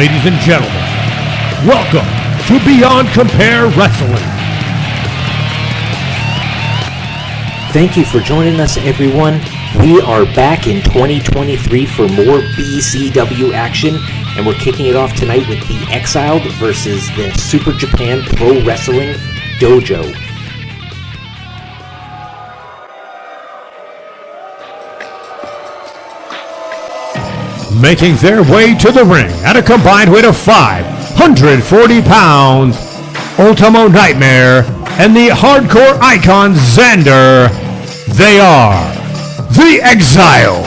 Ladies and gentlemen, welcome to Beyond Compare Wrestling. Thank you for joining us, everyone. We are back in 2023 for more BCW action, and we're kicking it off tonight with the Exiled versus the Super Japan Pro Wrestling Dojo. Making their way to the ring at a combined weight of 540 pounds, Ultimo Nightmare and the hardcore icon Xander. They are the Exiled.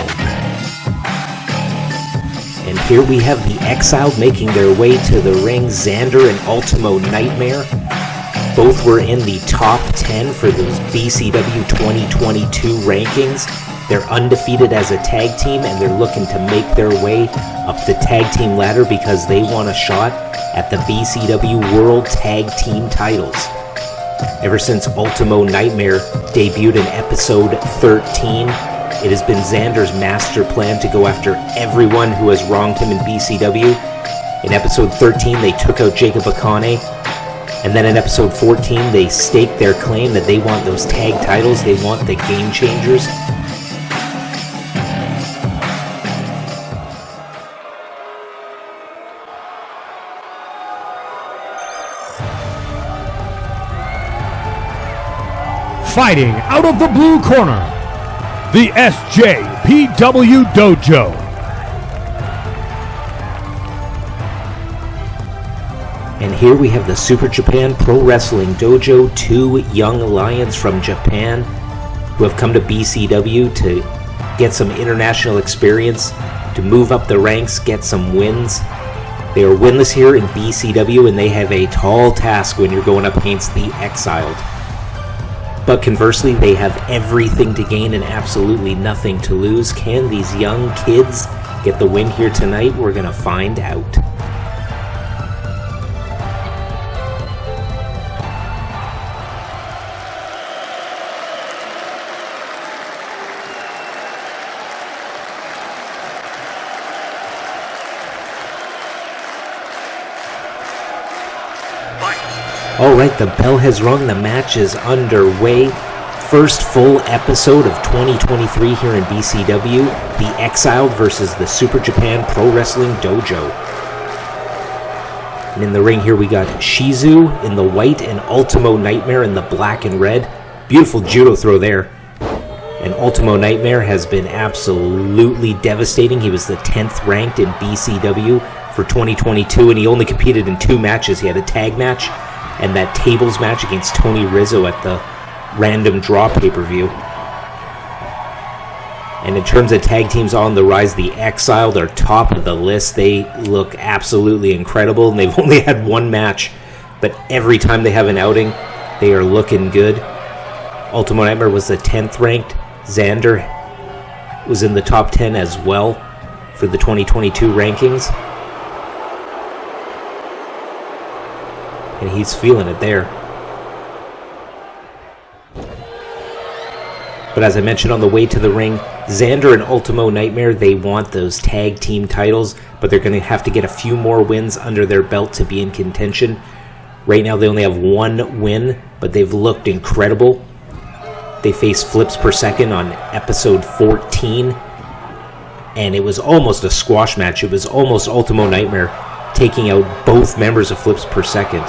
And here we have the Exiled making their way to the ring. Xander and Ultimo Nightmare. Both were in the top 10 for those BCW 2022 rankings. They're undefeated as a tag team, and they're looking to make their way up the tag team ladder because they want a shot at the BCW World Tag Team titles. Ever since Ultimo Nightmare debuted in episode 13, it has been Xander's master plan to go after everyone who has wronged him in BCW. In episode 13, they took out Jacob Akane, and then in episode 14, they staked their claim that they want those tag titles, they want the Game Changers. Fighting out of the blue corner, the SJPW Dojo. And here we have the Super Japan Pro Wrestling Dojo, two young lions from Japan who have come to BCW to get some international experience, to move up the ranks, get some wins. They are winless here in BCW, and they have a tall task when you're going up against the Exiled. But conversely, they have everything to gain and absolutely nothing to lose. Can these young kids get the win here tonight? We're going to find out. Alright, the bell has rung, the match is underway. First full episode of 2023 here in BCW, the Exiled versus the Super Japan Pro Wrestling Dojo. And in the ring here we got Shizu in the white and Ultimo Nightmare in the black and red. Beautiful judo throw there. And Ultimo Nightmare has been absolutely devastating. He was the 10th ranked in BCW for 2022, and he only competed in 2 matches. He had a tag match and that tables match against Tony Rizzo at the Random Draw pay-per-view. And in terms of tag teams on the rise, the Exiled are top of the list. They look absolutely incredible, and they've only had 1 match, but every time they have an outing, they are looking good. Ultimo Nightmare was the 10th ranked. Xander was in the top 10 as well for the 2022 rankings. And he's feeling it there. But as I mentioned on the way to the ring, Xander and Ultimo Nightmare, they want those tag team titles, but they're going to have to get a few more wins under their belt to be in contention. Right now they only have 1 win, but they've looked incredible. They faced Flips Per Second on episode 14, and it was almost a squash match. It was almost Ultimo Nightmare taking out both members of Flips Per Second.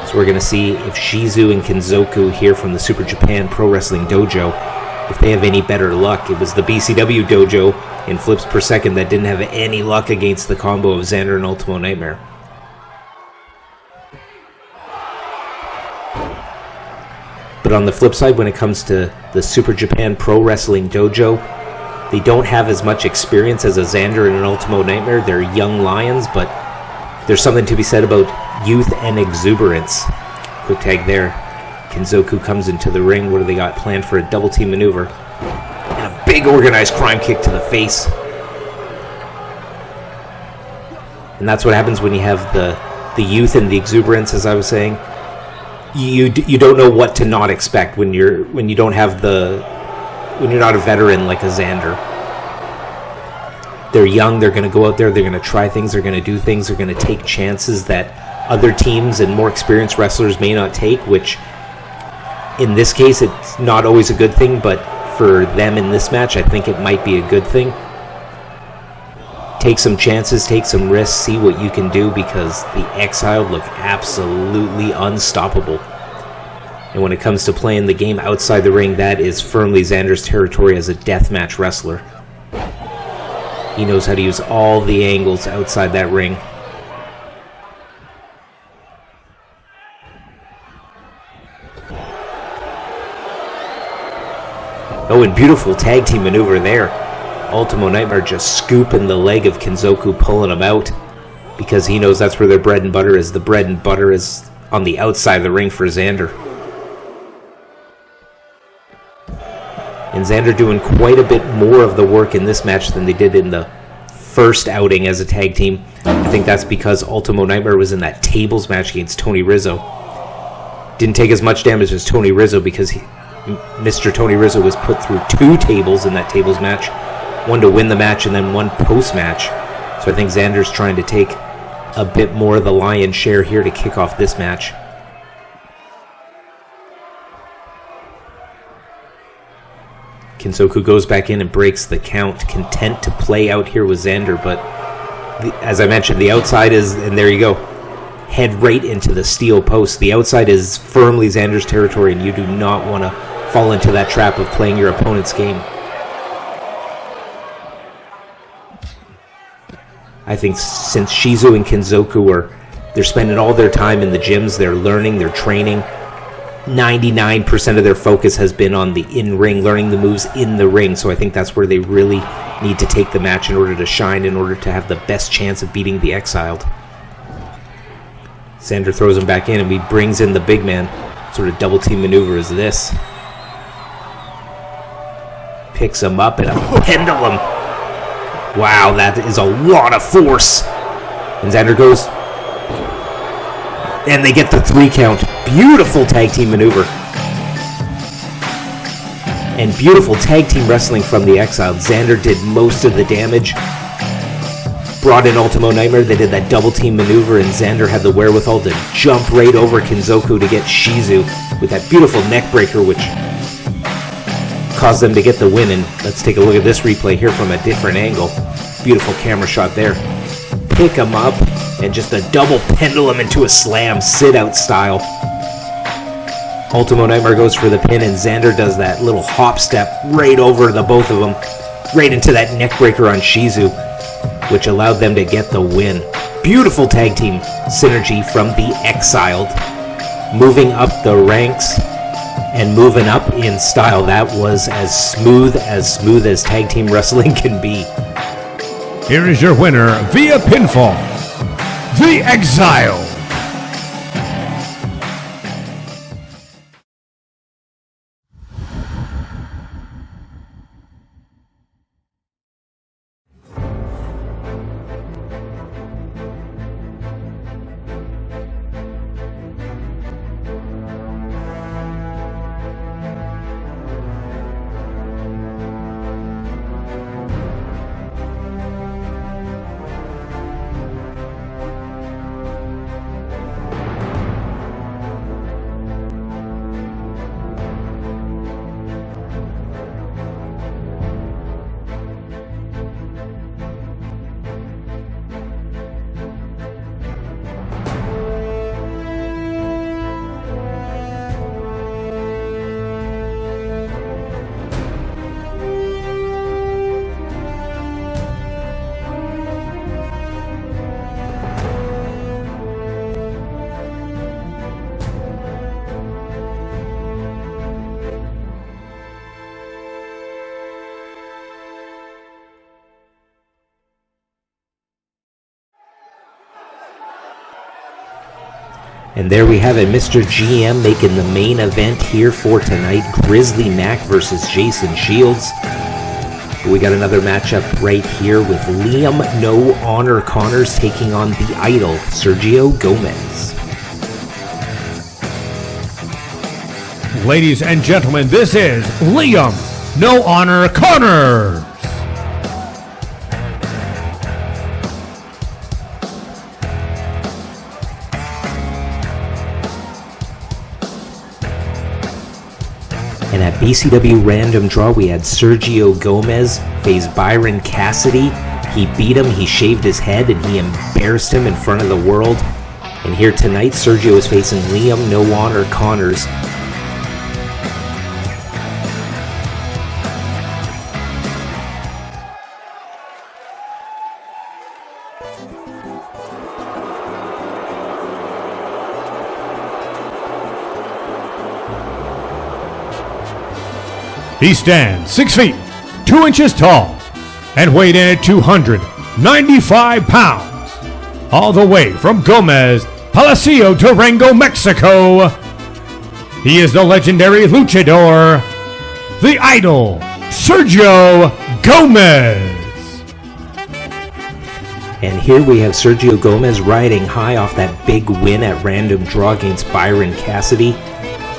So we're going to see if Shizu and Kinzoku here from the Super Japan Pro Wrestling Dojo, if they have any better luck. It was the BCW Dojo in Flips Per Second that didn't have any luck against the combo of Xander and Ultimo Nightmare. But on the flip side, when it comes to the Super Japan Pro Wrestling Dojo, they don't have as much experience as a Xander and an Ultimo Nightmare. They're young lions, but there's something to be said about youth and exuberance. Quick tag there. Kinzoku comes into the ring. What do they got planned for a double team maneuver? And a big organized crime kick to the face. And that's what happens when you have the youth and the exuberance, as I was saying. You don't know what to not expect when you're not a veteran like a Xander. They're young, they're going to go out there, they're going to try things, they're going to do things, they're going to take chances that other teams and more experienced wrestlers may not take, which in this case it's not always a good thing, but for them in this match I think it might be a good thing. Take some chances, take some risks, see what you can do, because the Exiled look absolutely unstoppable. And when it comes to playing the game outside the ring, that is firmly Xander's territory as a deathmatch wrestler. He knows how to use all the angles outside that ring. Oh, and beautiful tag team maneuver there. Ultimo Nightmare just scooping the leg of Kinzoku, pulling him out, because he knows that's where their bread and butter is. The bread and butter is on the outside of the ring for Xander. And Xander doing quite a bit more of the work in this match than they did in the first outing as a tag team. I think that's because Ultimo Nightmare was in that tables match against Tony Rizzo. Didn't take as much damage as Tony Rizzo because Mr. Tony Rizzo was put through 2 tables in that tables match. One to win the match and then one post-match. So I think Xander's trying to take a bit more of the lion's share here to kick off this match. Kinzoku goes back in and breaks the count, content to play out here with Xander, but as I mentioned, the outside is, and there you go, head right into the steel post. The outside is firmly Xander's territory, and you do not want to fall into that trap of playing your opponent's game. I think since Shizu and Kinzoku they're spending all their time in the gyms, they're learning, they're training, 99% of their focus has been on the in-ring, learning the moves in the ring. So I think that's where they really need to take the match in order to shine, in order to have the best chance of beating the Exiled. Xander throws him back in, and he brings in the big man. Sort of double team maneuver is this. Picks him up in a pendulum. Wow, that is a lot of force. And Xander goes, and they get the 3 count. Beautiful tag team maneuver. And beautiful tag team wrestling from the Exiled. Xander did most of the damage. Brought in Ultimo Nightmare. They did that double team maneuver, and Xander had the wherewithal to jump right over Kinzoku to get Shizu with that beautiful neck breaker, which caused them to get the win. And let's take a look at this replay here from a different angle. Beautiful camera shot there. Pick him up and just a double pendulum into a slam, sit-out style. Ultimo Nightmare goes for the pin, and Xander does that little hop step right over the both of them, right into that neck breaker on Shizu, which allowed them to get the win. Beautiful tag team synergy from the Exiled, moving up the ranks and moving up in style. That was as smooth as tag team wrestling can be. Here is your winner via pinfall, the Exiled. And there we have it, Mr. GM making the main event here for tonight, Grizzly Mack versus Jason Shields. We got another matchup right here with Liam No Honor Connors taking on the Idol, Sergio Gomez. Ladies and gentlemen, this is Liam No Honor Connors. that BCW random draw, we had Sergio Gomez face Byron Cassidy. He beat him, he shaved his head, and he embarrassed him in front of the world. And here tonight, Sergio is facing Liam No Honor Connors. He stands 6 feet, 2 inches tall, and weighed in at 295 pounds. All the way from Gomez, Palacio, Durango, Mexico. He is the legendary luchador, the Idol, Sergio Gomez. And here we have Sergio Gomez riding high off that big win at random draw against Byron Cassidy.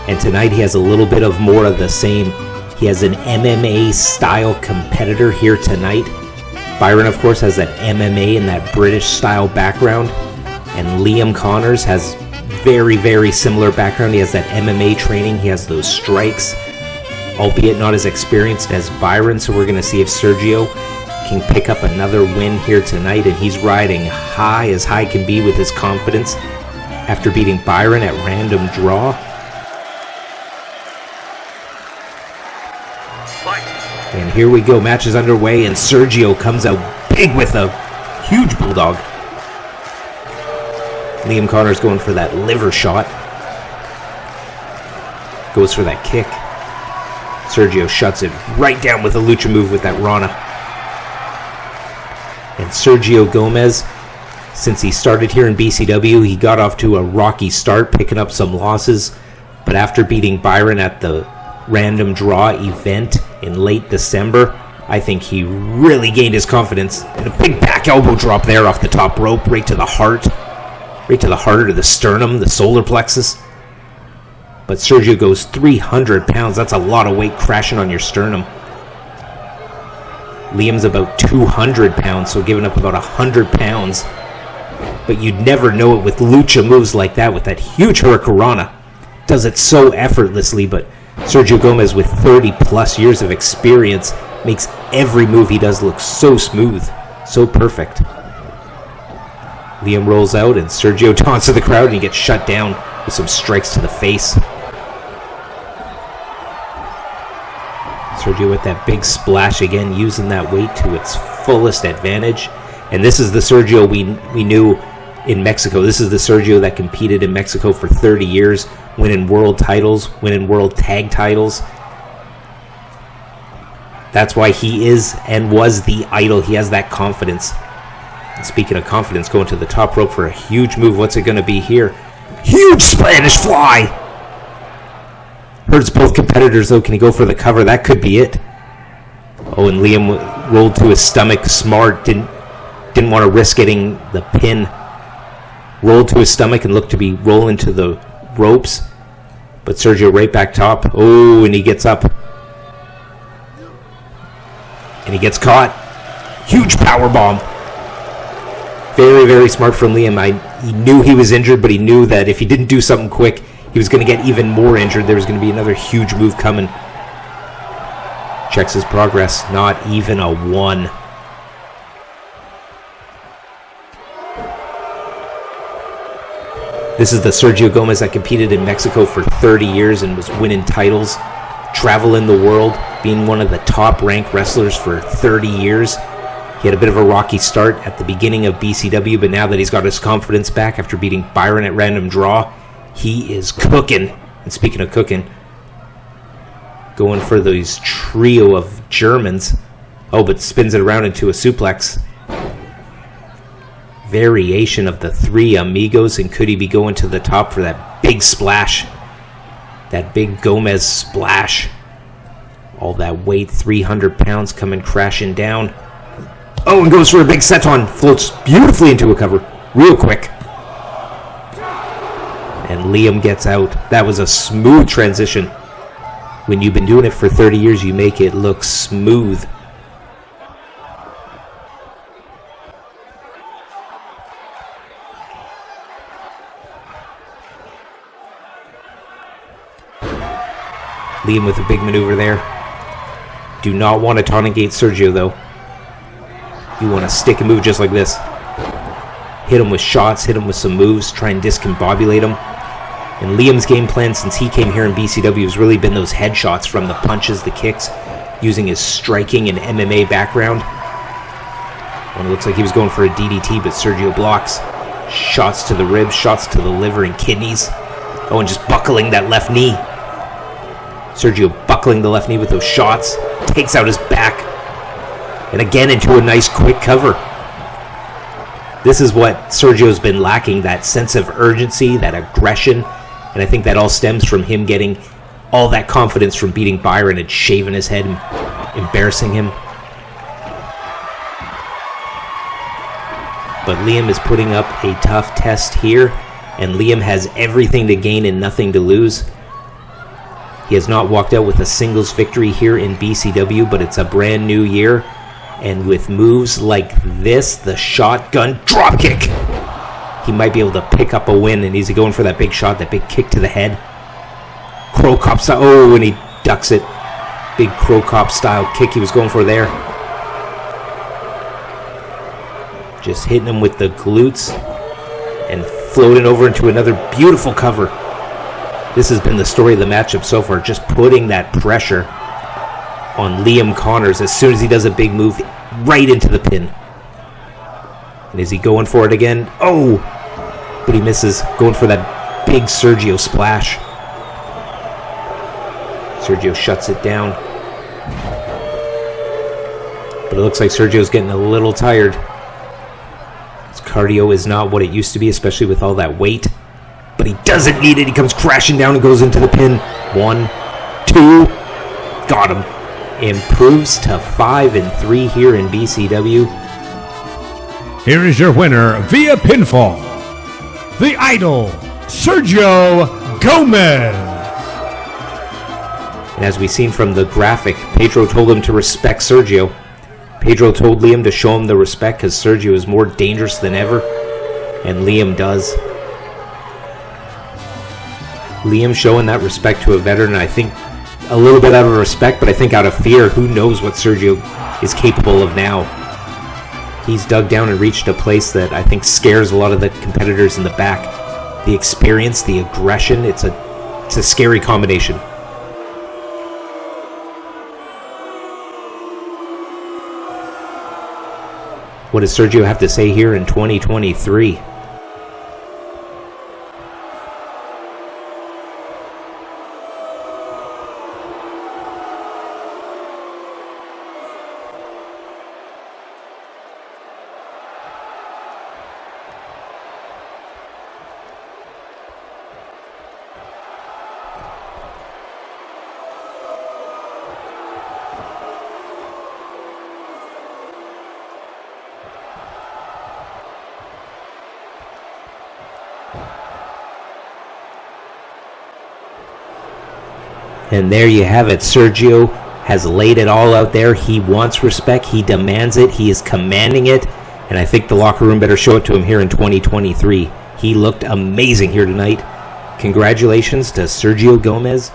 And tonight he has a little bit of more of the same. He has an MMA style competitor here tonight. Byron, of course, has that MMA and that British style background. And Liam Connors has very, very similar background. He has that MMA training. He has those strikes, albeit not as experienced as Byron. So we're going to see if Sergio can pick up another win here tonight. And he's riding high as high can be with his confidence after beating Byron at random draw. And here we go, match is underway, and Sergio comes out big with a huge bulldog. Liam Connors going for that liver shot. Goes for that kick. Sergio shuts it right down with a lucha move with that Rana. And Sergio Gomez, since he started here in BCW, he got off to a rocky start, picking up some losses. But after beating Byron at the random draw event in late December, I think he really gained his confidence. And a big back elbow drop there off the top rope, right to the heart. Right to the heart or the sternum, the solar plexus. But Sergio goes 300 pounds. That's a lot of weight crashing on your sternum. Liam's about 200 pounds, so giving up about 100 pounds. But you'd never know it with lucha moves like that, with that huge hurricanrana. Does it so effortlessly, but Sergio Gomez, with 30 plus years of experience, makes every move he does look so smooth, so perfect. Liam rolls out and Sergio taunts to the crowd and he gets shut down with some strikes to the face. Sergio with that big splash again, using that weight to its fullest advantage. And this is the Sergio we knew in Mexico. This is the Sergio that competed in Mexico for 30 years, winning world titles, winning world tag titles. That's why he is and was the Idol. He has that confidence. And speaking of confidence, going to the top rope for a huge move. What's it going to be here? Huge Spanish fly! Hurts both competitors, though. Can he go for the cover? That could be it. Oh, and Liam rolled to his stomach. Smart. Didn't want to risk getting the pin. Rolled to his stomach and looked to be rolling to the ropes. But Sergio right back top. Oh, and he gets up. And he gets caught. Huge power bomb. Very, very smart from Liam. He knew he was injured, but he knew that if he didn't do something quick, he was going to get even more injured. There was going to be another huge move coming. Checks his progress. Not even a 1. This is the Sergio Gomez that competed in Mexico for 30 years and was winning titles, traveling the world, being one of the top-ranked wrestlers for 30 years. He had a bit of a rocky start at the beginning of BCW, but now that he's got his confidence back after beating Byron at random draw, he is cooking. And speaking of cooking, going for these trio of Germans. Oh, but spins it around into a suplex. Variation of the three amigos, and could he be going to the top for that big splash? That big Gomez splash. All that weight, 300 pounds, coming crashing down. Oh, and goes for a big senton. Floats beautifully into a cover. Real quick. And Liam gets out. That was a smooth transition. When you've been doing it for 30 years, you make it look smooth. Liam with a big maneuver there. Do not want to taunt engage Sergio, though. You want to stick and move just like this. Hit him with shots, hit him with some moves, try and discombobulate him. And Liam's game plan since he came here in BCW has really been those headshots from the punches, the kicks, using his striking and MMA background. And it looks like he was going for a DDT, but Sergio blocks. Shots to the ribs, shots to the liver and kidneys. Oh, and just buckling that left knee. Sergio buckling the left knee with those shots. Takes out his back. And again into a nice quick cover. This is what Sergio's been lacking, that sense of urgency, that aggression. And I think that all stems from him getting all that confidence from beating Byron and shaving his head and embarrassing him. But Liam is putting up a tough test here, and Liam has everything to gain and nothing to lose. He has not walked out with a singles victory here in BCW, but it's a brand new year. And with moves like this, the shotgun dropkick, he might be able to pick up a win. And he's going for that big shot, that big kick to the head. Crow Cop style. Oh, and he ducks it. Big Crow Cop style kick he was going for there. Just hitting him with the glutes and floating over into another beautiful cover. This has been the story of the matchup so far, just putting that pressure on Liam Connors as soon as he does a big move right into the pin. And is he going for it again? Oh! But he misses, going for that big Sergio splash. Sergio shuts it down. But it looks like Sergio's getting a little tired. His cardio is not what it used to be, especially with all that weight. But he doesn't need it. He comes crashing down and goes into the pin. 1, 2. Got him. Improves to 5-3 here in BCW. Here is your winner via pinfall, the Idol, Sergio Gomez. And as we've seen from the graphic, Pedro told him to respect Sergio. Pedro told Liam to show him the respect because Sergio is more dangerous than ever. And Liam does. Liam showing that respect to a veteran, I think a little bit out of respect, but I think out of fear. Who knows what Sergio is capable of now. He's dug down and reached a place that I think scares a lot of the competitors in the back. The experience, the aggression, it's a scary combination. What does Sergio have to say here in 2023? And there you have it. Sergio has laid it all out there. He wants respect. He demands it. He is commanding it. And I think the locker room better show it to him here in 2023. He looked amazing here tonight. Congratulations to Sergio Gomez.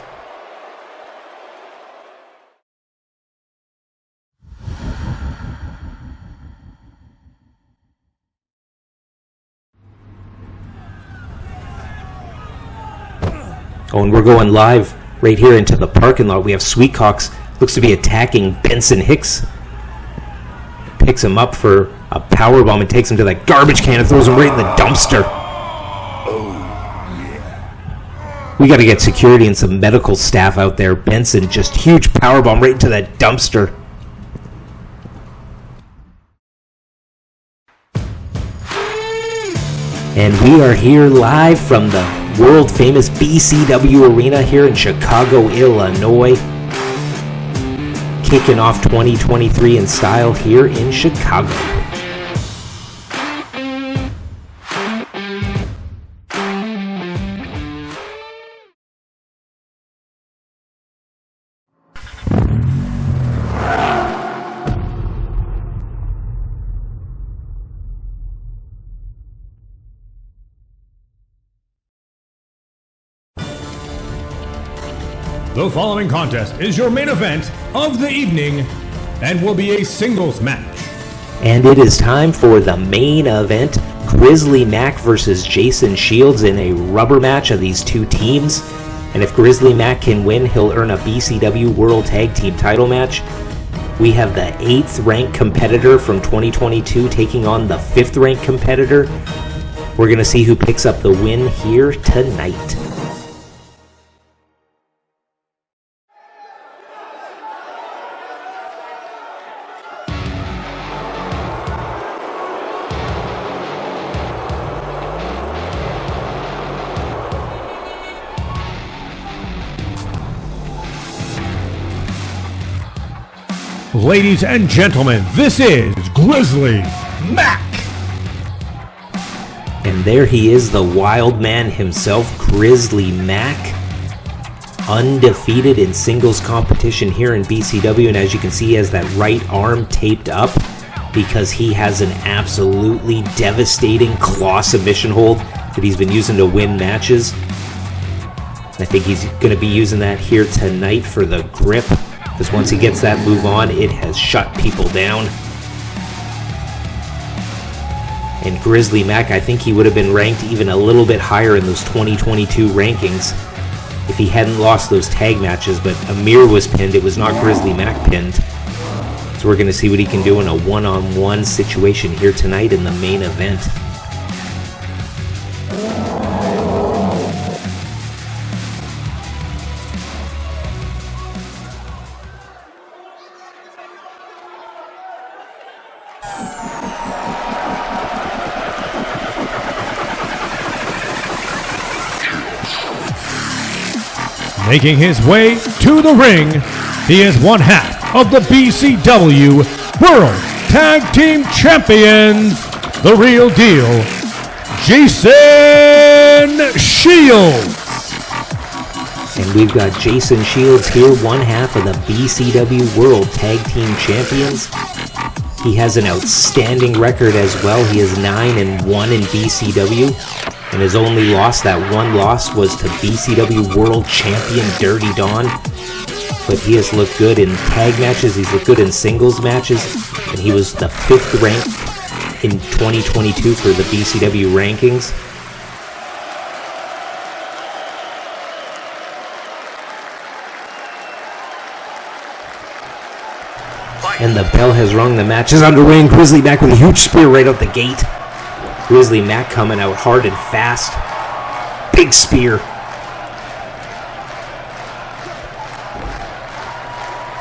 Oh, and we're going live right here into the parking lot. We have Sweetcocks, looks to be attacking Benson Hicks. Picks him up for a powerbomb and takes him to that garbage can and throws him right in the dumpster. We got to get security and some medical staff out there. Benson, just huge powerbomb right into that dumpster. And we are here live from the world famous BCW Arena here in Chicago, Illinois. Kicking off 2023 in style here in Chicago. The following contest is your main event of the evening and will be a singles match. And it is time for the main event, Grizzly Mack versus Jason Shields in a rubber match of these two teams. And if Grizzly Mack can win, he'll earn a BCW World Tag Team title match. We have the 8th ranked competitor from 2022 taking on the 5th ranked competitor. We're going to see who picks up the win here tonight. Ladies and gentlemen, this is Grizzly Mack. And there he is, the wild man himself, Grizzly Mack. Undefeated in singles competition here in BCW. And as you can see, he has that right arm taped up because he has an absolutely devastating claw submission hold that he's been using to win matches. I think he's going to be using that here tonight for the grip, because once he gets that move on, it has shut people down. And Grizzly Mack, I think he would have been ranked even a little bit higher in those 2022 rankings if he hadn't lost those tag matches, but Amir was pinned. It was not Grizzly Mack pinned. So we're going to see what he can do in a one-on-one situation here tonight in the main event. Making his way to the ring, he is one half of the BCW World Tag Team Champions, the real deal, Jason Shields. And we've got Jason Shields here, one half of the BCW World Tag Team Champions. He has an outstanding record as well. He is 9-1 in BCW. And his only loss, that one loss, was to BCW World Champion Dirty Dawn. But he has looked good in tag matches, he's looked good in singles matches, and he was the 5th ranked in 2022 for the BCW rankings. And the bell has rung, the match is underway, and Grizzly Mack with a huge spear right out the gate. Grizzly Mack coming out hard and fast. Big spear.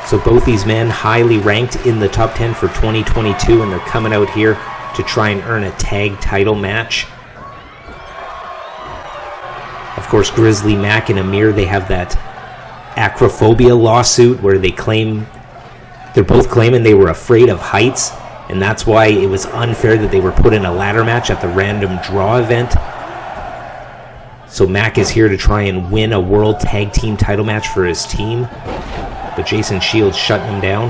So both these men highly ranked in the top 10 for 2022, and they're coming out here to try and earn a tag title match. Of course, Grizzly Mack and Amir, they have that acrophobia lawsuit where they're both claiming they were afraid of heights. And that's why it was unfair that they were put in a ladder match at the random draw event. So Mack is here to try and win a World Tag Team title match for his team. But Jason Shields shutting him down.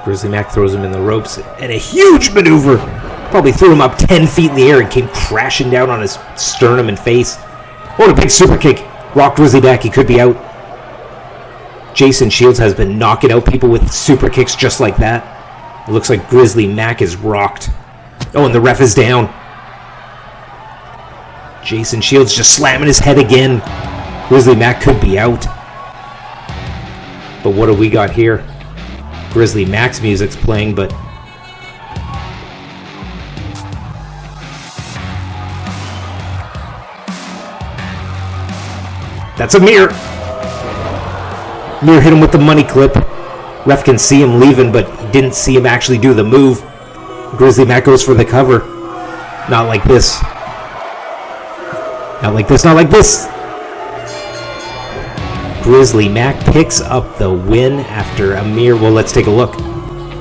Grizzly Mack throws him in the ropes. And a huge maneuver. Probably threw him up 10 feet in the air and came crashing down on his sternum and face. Oh, a big super kick. Rocked Grizzly Mack. He could be out. Jason Shields has been knocking out people with super kicks just like that. It looks like Grizzly Mack is rocked. Oh, and the ref is down. Jason Shields just slamming his head again. Grizzly Mack could be out. But what do we got here? Grizzly Mack's music's playing, but that's Amir. Amir hit him with the money clip. Ref can see him leaving, but he didn't see him actually do the move. Grizzly Mack goes for the cover. Not like this. Not like this, not like this. Grizzly Mack picks up the win after Amir. Well, let's take a look.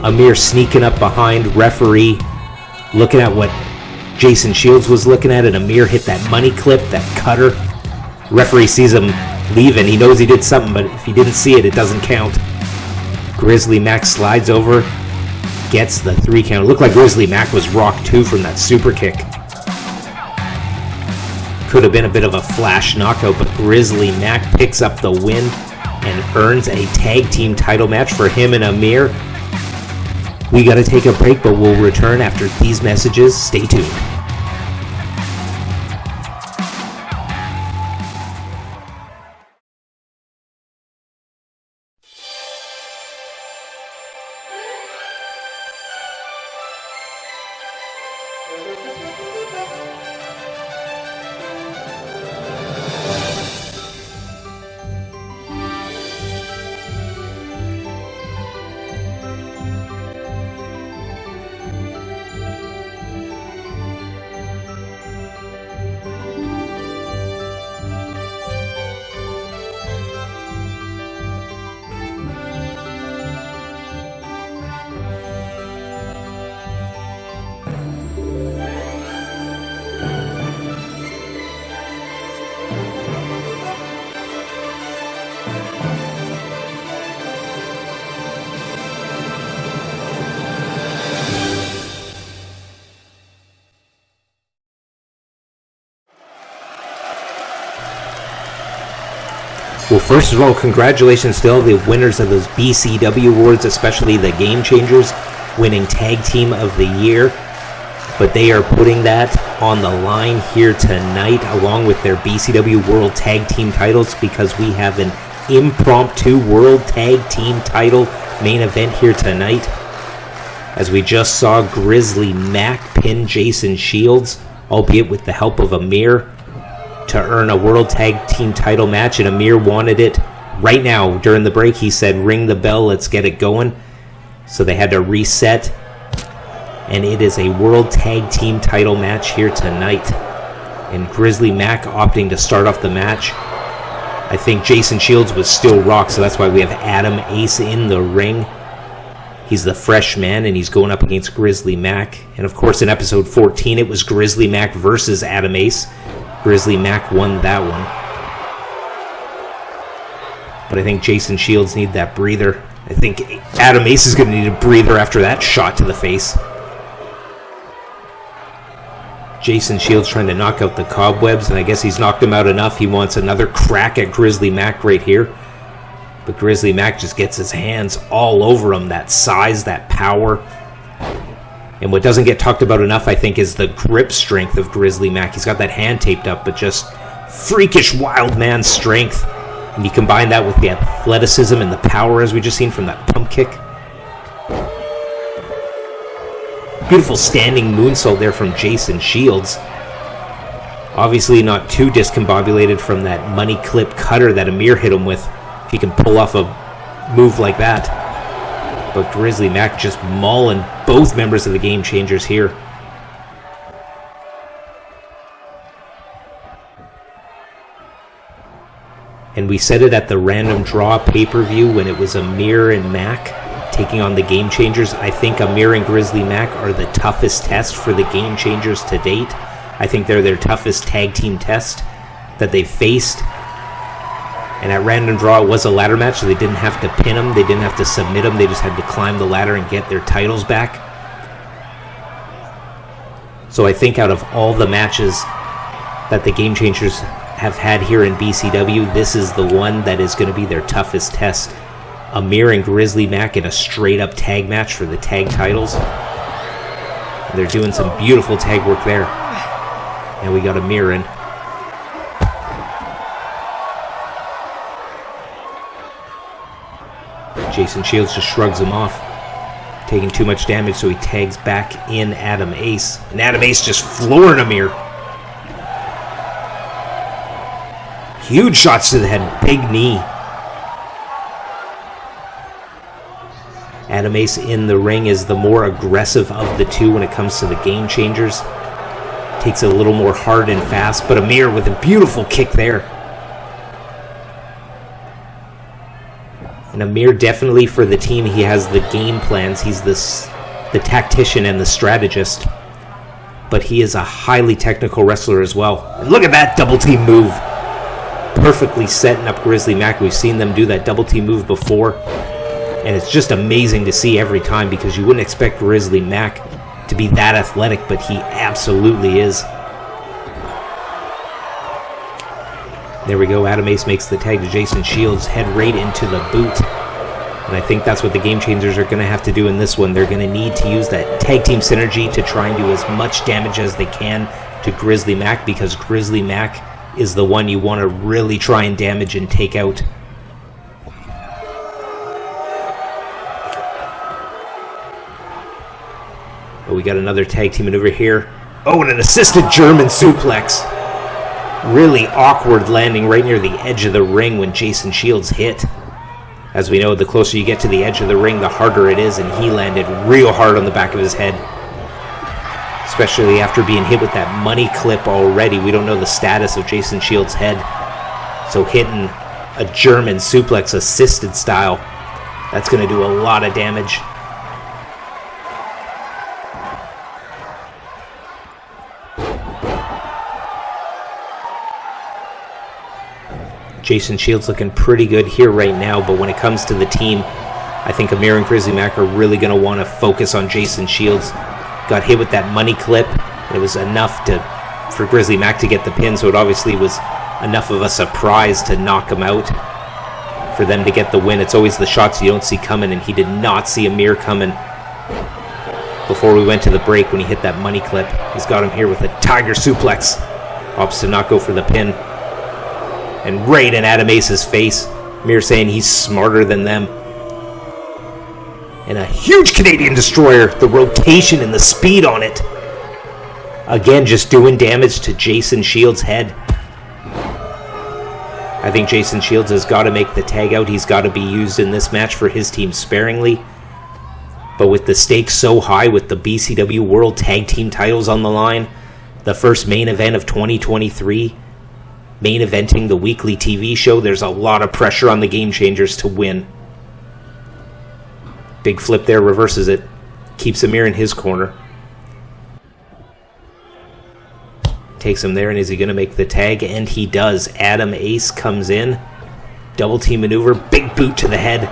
Amir sneaking up behind referee, looking at what Jason Shields was looking at, and Amir hit that money clip, that cutter. Referee sees him leaving. He knows he did something, but if he didn't see it, it doesn't count. Grizzly Mack slides over, gets the 3 count. It looked like Grizzly Mack was rocked too from that super kick. Could have been a bit of a flash knockout, but Grizzly Mack picks up the win and earns a tag team title match for him and Amir. We got to take a break, but we'll return after these messages. Stay tuned. Well, first of all, congratulations to all the winners of those BCW awards, especially the Game Changers winning Tag Team of the Year. But they are putting that on the line here tonight, along with their BCW World Tag Team titles, because we have an impromptu World Tag Team title main event here tonight. As we just saw Grizzly Mack pin Jason Shields, albeit with the help of Amir, to earn a World Tag Team title match, and Amir wanted it right now. During the break, he said, "Ring the bell, let's get it going." So they had to reset, and it is a World Tag Team title match here tonight. And Grizzly Mack opting to start off the match. I think Jason Shields was still rock, so that's why we have Adam Ace in the ring. He's the fresh man, and he's going up against Grizzly Mack. And of course, in episode 14, it was Grizzly Mack versus Adam Ace. Grizzly Mack won that one. But I think Jason Shields needs that breather. I think Adam Ace is going to need a breather after that shot to the face. Jason Shields trying to knock out the cobwebs, and I guess he's knocked him out enough. He wants another crack at Grizzly Mack right here. But Grizzly Mack just gets his hands all over him. That size, that power. And what doesn't get talked about enough, I think, is the grip strength of Grizzly Mack. He's got that hand taped up, but just freakish wild man strength. And you combine that with the athleticism and the power, as we just seen from that pump kick. Beautiful standing moonsault there from Jason Shields. Obviously not too discombobulated from that money clip cutter that Amir hit him with. If he can pull off a move like that. But Grizzly Mack just mauling both members of the Game Changers here. And we said it at the random draw pay-per-view when it was Amir and Mack taking on the Game Changers. I think Amir and Grizzly Mack are the toughest test for the Game Changers to date. I think they're their toughest tag team test that they've faced. And at random draw, it was a ladder match, so they didn't have to pin them. They didn't have to submit them. They just had to climb the ladder and get their titles back. So I think out of all the matches that the Game Changers have had here in BCW, this is the one that is going to be their toughest test. Amir and Grizzly Mack in a straight-up tag match for the tag titles. And they're doing some beautiful tag work there. And we got Amir in. Jason Shields just shrugs him off, taking too much damage, so he tags back in Adam Ace. And Adam Ace just flooring Amir. Huge shots to the head, big knee. Adam Ace in the ring is the more aggressive of the two when it comes to the Game Changers. Takes it a little more hard and fast, but Amir with a beautiful kick there. And Amir definitely for the team, he has the game plans. He's the tactician and the strategist. But he is a highly technical wrestler as well. And look at that double team move. Perfectly setting up Grizzly Mack. We've seen them do that double team move before. And it's just amazing to see every time, because you wouldn't expect Grizzly Mack to be that athletic, but he absolutely is. There we go. Adam Ace makes the tag to Jason Shields, head right into the boot. And I think that's what the Game Changers are going to have to do in this one. They're going to need to use that tag team synergy to try and do as much damage as they can to Grizzly Mack, because Grizzly Mack is the one you want to really try and damage and take out. But we got another tag team maneuver here. Oh, and an assisted German suplex. Really awkward landing right near the edge of the ring when Jason Shields hit. As we know, the closer you get to the edge of the ring, the harder it is, and he landed real hard on the back of his head. Especially after being hit with that money clip already. We don't know the status of Jason Shields' head. So hitting a German suplex assisted style, that's going to do a lot of damage. Jason Shields looking pretty good here right now, but when it comes to the team, I think Amir and Grizzly Mack are really going to want to focus on Jason Shields. Got hit with that money clip. It was enough for Grizzly Mack to get the pin, so it obviously was enough of a surprise to knock him out for them to get the win. It's always the shots you don't see coming, and he did not see Amir coming before we went to the break when he hit that money clip. He's got him here with a tiger suplex. Opts to not go for the pin. And right in Adam Ace's face. Amir saying he's smarter than them. And a huge Canadian Destroyer. The rotation and the speed on it. Again, just doing damage to Jason Shields' head. I think Jason Shields has got to make the tag out. He's got to be used in this match for his team sparingly. But with the stakes so high, with the BCW World Tag Team titles on the line, the first main event of 2023, main eventing the weekly TV show, there's a lot of pressure on the Game Changers to win. Big flip there, reverses it. Keeps Amir in his corner. Takes him there, and is he going to make the tag? And he does. Adam Ace comes in. Double team maneuver, big boot to the head.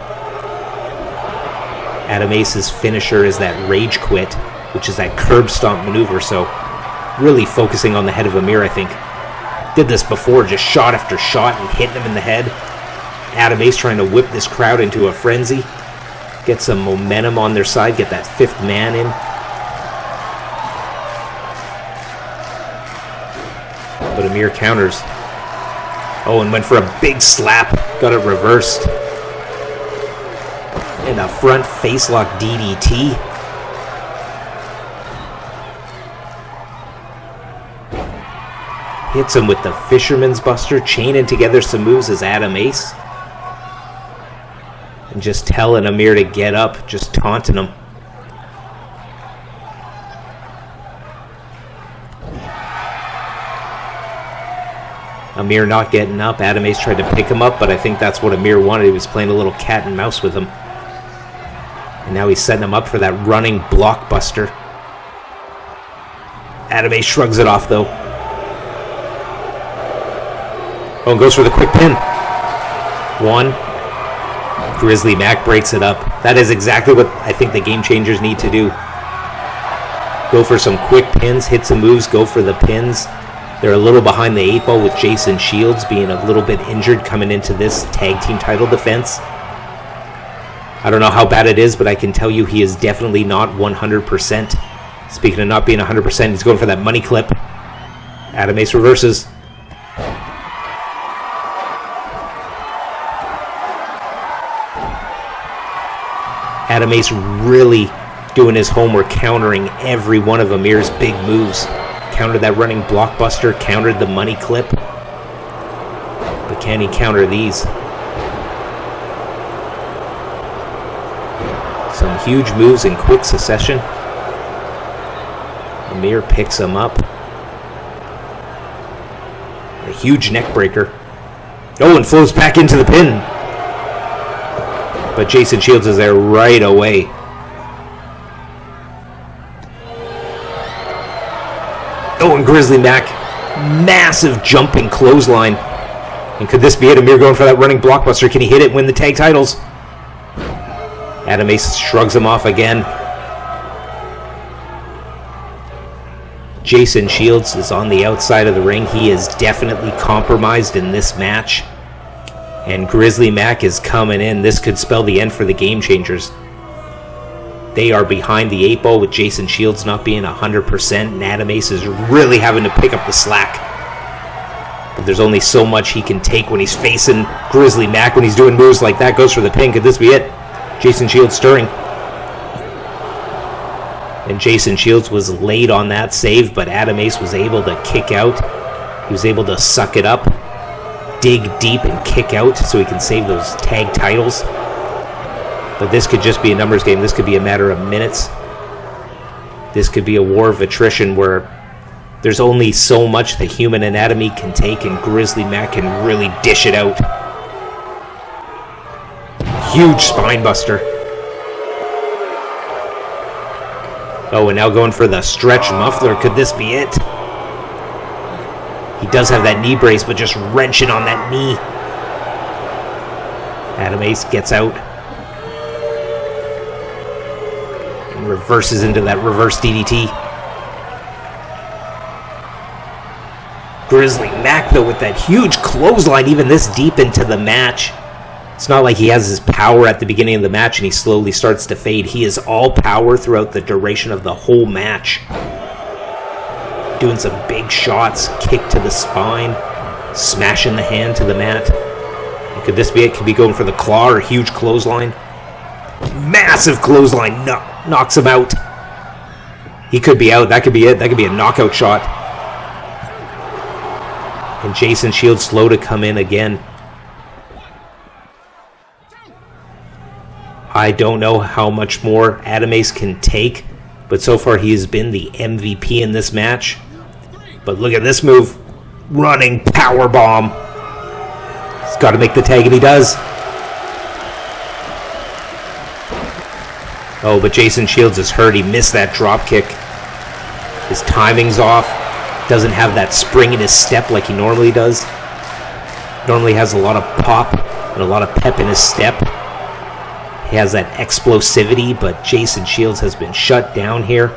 Adam Ace's finisher is that Rage Quit, which is that curb stomp maneuver, so really focusing on the head of Amir, I think. Did this before, just shot after shot and hitting him in the head. Adam Ace trying to whip this crowd into a frenzy. Get some momentum on their side, get that fifth man in. But Amir counters. Oh, and went for a big slap. Got it reversed. And a front facelock DDT. Hits him with the Fisherman's Buster, chaining together some moves as Adam Ace. And just telling Amir to get up, just taunting him. Amir not getting up. Adam Ace tried to pick him up, but I think that's what Amir wanted. He was playing a little cat and mouse with him. And now he's setting him up for that running blockbuster. Adam Ace shrugs it off, though. Oh, and goes for the quick pin. One. Grizzly Mack breaks it up. That is exactly what I think the Game Changers need to do. Go for some quick pins, hit some moves, go for the pins. They're a little behind the eight ball with Jason Shields being a little bit injured coming into this tag team title defense. I don't know how bad it is, but I can tell you he is definitely not 100%. Speaking of not being 100%, he's going for that money clip. Adam Ace reverses. Adam Ace really doing his homework, countering every one of Amir's big moves. Countered that running blockbuster, countered the money clip. But can he counter these? Some huge moves in quick succession. Amir picks him up. A huge neck breaker. Oh, and flows back into the pin. But Jason Shields is there right away. Oh, and Grizzly Mack, massive jumping clothesline. And could this be it? Amir going for that running blockbuster. Can he hit it and win the tag titles? Adam Ace shrugs him off again. Jason Shields is on the outside of the ring. He is definitely compromised in this match. And Grizzly Mack is coming in. This could spell the end for the Game Changers. They are behind the 8 ball with Jason Shields not being 100%. And Adam Ace is really having to pick up the slack. But there's only so much he can take when he's facing Grizzly Mack. When he's doing moves like that, goes for the pin. Could this be it? Jason Shields stirring. And Jason Shields was late on that save, but Adam Ace was able to kick out. He was able to suck it up, dig deep, and kick out so he can save those tag titles. But this could just be a numbers game. This could be a matter of minutes. This could be a war of attrition where there's only so much the human anatomy can take, and Grizzly Mack can really dish it out. Huge spine buster. Oh, and now going for the stretch muffler. Could this be it? He does have that knee brace, but just wrenching on that knee. Adam Ace gets out. And reverses into that reverse DDT. Grizzly Mack, though, with that huge clothesline even this deep into the match. It's not like he has his power at the beginning of the match and he slowly starts to fade. He is all power throughout the duration of the whole match. Doing some big shots, kick to the spine, smashing the hand to the mat. And could this be it? Could be going for the claw or huge clothesline. Massive clothesline knocks him out. He could be out. That could be it. That could be a knockout shot. And Jason Shields slow to come in again. I don't know how much more Adam Ace can take, but so far he has been the MVP in this match. But look at this move. Running power bomb. He's got to make the tag, and he does. Oh, but Jason Shields is hurt. He missed that drop kick. His timing's off. Doesn't have that spring in his step like he normally does. Normally has a lot of pop and a lot of pep in his step. He has that explosivity, but Jason Shields has been shut down here.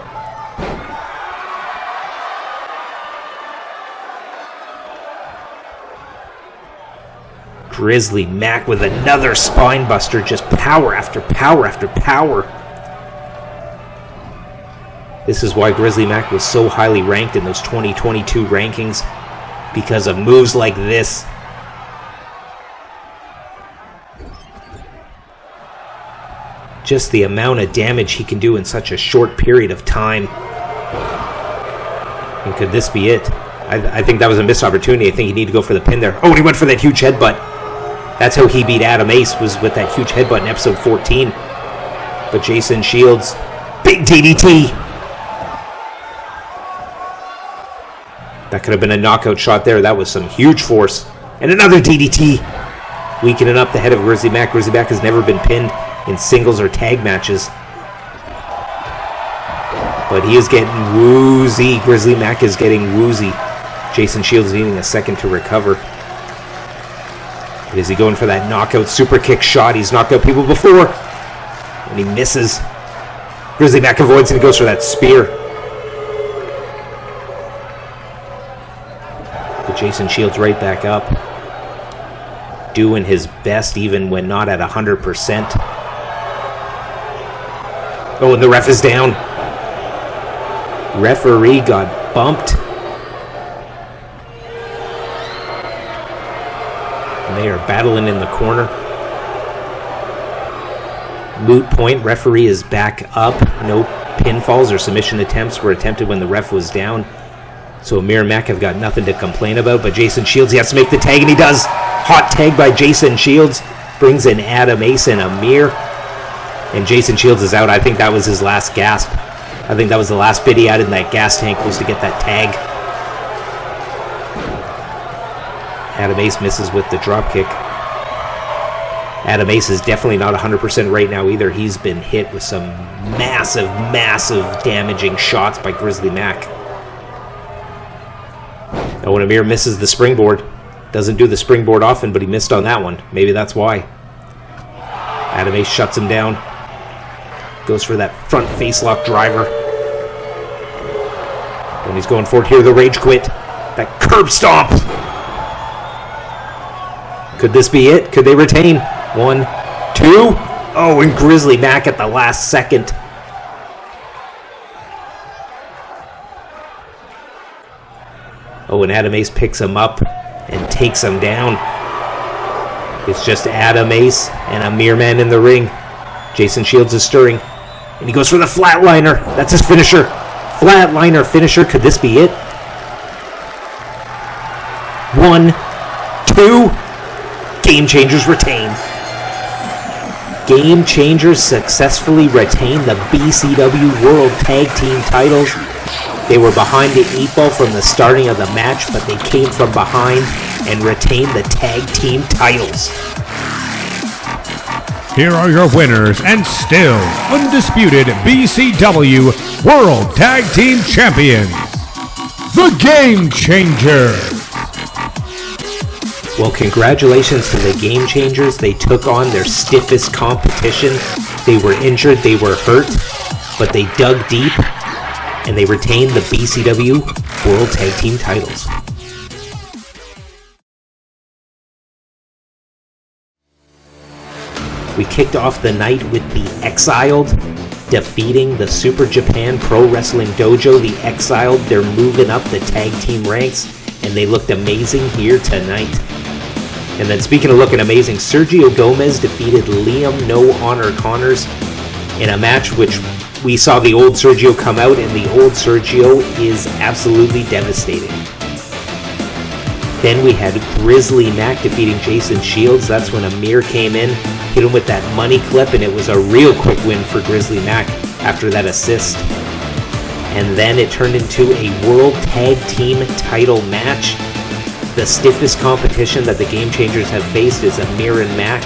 Grizzly Mack with another spine buster, just power after power after power. This is why Grizzly Mack was so highly ranked in those 2022 rankings, because of moves like this. Just the amount of damage he can do in such a short period of time. And could this be it? I think that was a missed opportunity. I think he needed to go for the pin there. Oh, and he went for that huge headbutt. That's how he beat Adam Ace, was with that huge headbutt in episode 14. But Jason Shields, big DDT. That could have been a knockout shot there. That was some huge force. And another DDT. Weakening up the head of Grizzly Mack. Grizzly Mack has never been pinned in singles or tag matches. But he is getting woozy. Grizzly Mack is getting woozy. Jason Shields needing a second to recover. Is he going for that knockout super kick shot? He's knocked out people before. And he misses. Grizzly Mack avoids and he goes for that spear. But Jason Shields right back up. Doing his best even when not at 100%. Oh, and the ref is down. Referee got bumped. And they are battling in the corner. Moot point. Referee is back up. No pinfalls or submission attempts were attempted when the ref was down. So Amir and Mack have got nothing to complain about. But Jason Shields, he has to make the tag, and he does. Hot tag by Jason Shields. Brings in Adam Ace and Amir. And Jason Shields is out. I think that was his last gasp. I think that was the last bit he had in that gas tank, was to get that tag. Adam Ace misses with the drop kick. Adam Ace is definitely not 100% right now either. He's been hit with some massive, massive damaging shots by Grizzly Mack. Oh, and Amir misses the springboard. Doesn't do the springboard often, but he missed on that one. Maybe that's why. Adam Ace shuts him down. Goes for that front face lock driver. And he's going for it here, the rage quit. That curb stomp. Could this be it? Could they retain? 1, 2. Oh, and Grizzly Mack at the last second. Oh, and Adam Ace picks him up and takes him down. It's just Adam Ace and a mere man in the ring. Jason Shields is stirring, and he goes for the flatliner. That's his finisher. Flatliner finisher. Could this be it? 1, 2. Game Changers retain. Game Changers successfully retain the BCW World Tag Team titles. They were behind the 8 ball from the starting of the match, but they came from behind and retained the tag team titles. Here are your winners and still undisputed BCW World Tag Team Champions, the Game Changers. Well, congratulations to the Game Changers. They took on their stiffest competition. They were injured, they were hurt, but they dug deep and they retained the BCW World Tag Team titles. We kicked off the night with the Exiled defeating the Super Japan Pro Wrestling Dojo. The Exiled, they're moving up the tag team ranks, and they looked amazing here tonight. And then speaking of looking amazing, Sergio Gomez defeated Liam No Honor Connors in a match which we saw the old Sergio come out, and the old Sergio is absolutely devastating. Then we had Grizzly Mack defeating Jason Shields. That's when Amir came in, hit him with that money clip, and it was a real quick win for Grizzly Mack after that assist. And then it turned into a World Tag Team title match. The stiffest competition that the Game Changers have faced is Amir and Mack.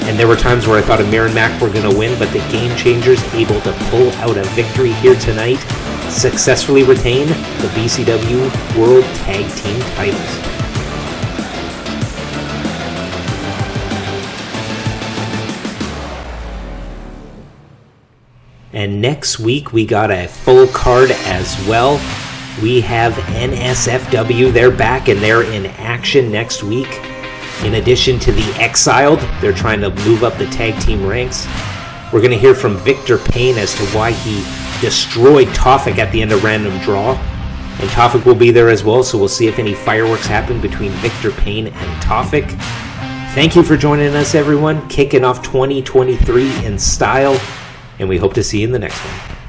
And there were times where I thought Amir and Mack were going to win, but the Game Changers able to pull out a victory here tonight, successfully retain the BCW World Tag Team titles. And next week we got a full card as well. We have NSFW, they're back and they're in action next week. In addition to the Exiled, they're trying to move up the tag team ranks. We're going to hear from Victor Payne as to why he destroyed Tofik at the end of Random Draw. And Tofik will be there as well, so we'll see if any fireworks happen between Victor Payne and Tofik. Thank you for joining us, everyone. Kicking off 2023 in style, and we hope to see you in the next one.